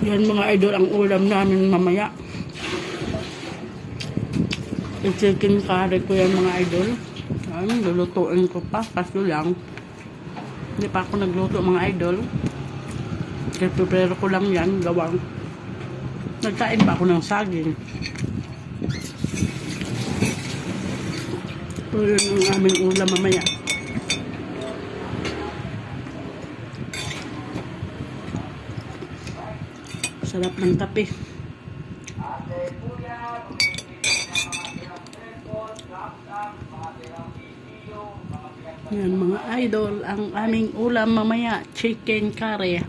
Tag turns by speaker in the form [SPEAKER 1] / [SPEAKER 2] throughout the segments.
[SPEAKER 1] Yan mga idol ang ulam namin mamaya. I-chicken curry ko yan mga idol. Lulutuin ko pa. Kaso lang, hindi pa ako nagluto mga idol. Kaya prepare ko lang yan. Gawang. Nagkain pa ako ng saging. So yun ang aming ulam mamaya. Sarap ng kape. Yan mga idol, ang aming ulam mamaya, chicken curry.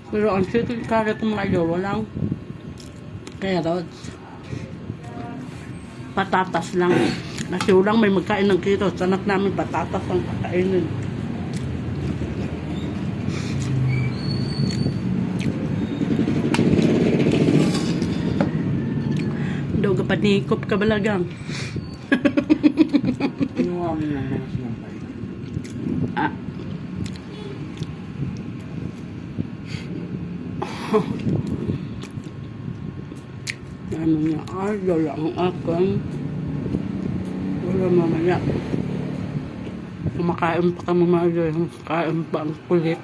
[SPEAKER 1] Pero ang chicken curry ko mga idol, walang carrots. Patatas lang. Kasi ulang may magkain ng carrots. Anak namin patatas ang kakainin. Doga panikop ka balagang.
[SPEAKER 2] Kinuha mo yung mga sinampay.
[SPEAKER 1] Ah. Ano niya, idol ang aking wala mamaya. Kumakain pa kami mga idol. Kain pa ang kulit.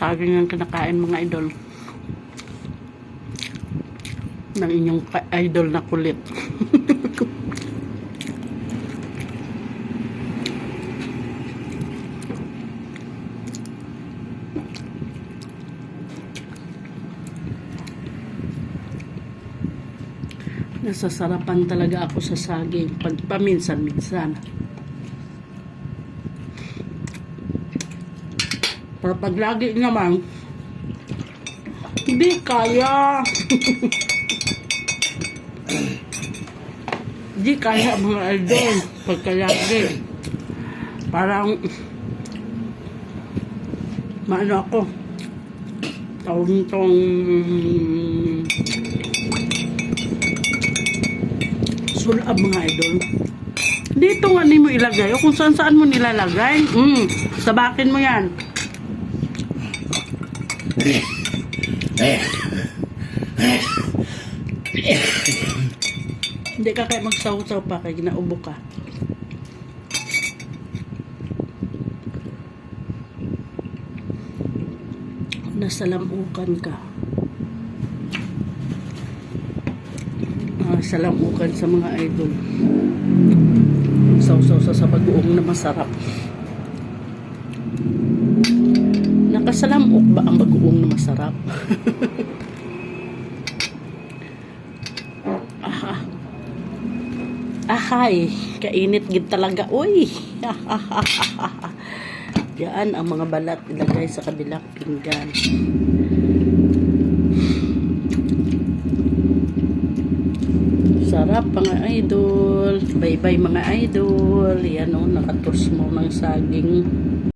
[SPEAKER 1] Saging ang kinakain mga idol. Ng inyong idol na kulit. Nasasarapan talaga ako sa saging pag paminsan-minsan. Pero pag lagi naman, hindi kaya. Hindi kaya mga idol pagka lagi. Parang maano ako. Tawag nitong sulab mga idol. Dito nga ni mo ilagay o kung saan mo nilalagay. Sabakin mo yan. Hindi ka kaya magsaw-saw pa kaya ginaubo ka. Nasalamukan ka. Salamukan sa mga idol. Saw-saw sa bagoong na masarap. Nakasalamok ba ang bagoong na masarap? Ahay, kainit gid talaga. Uy. Yan ang mga balat ilagay sa kabilang pinggan. Sarap mga idol. Bye-bye mga idol. Yan o, nakatos mo ng saging.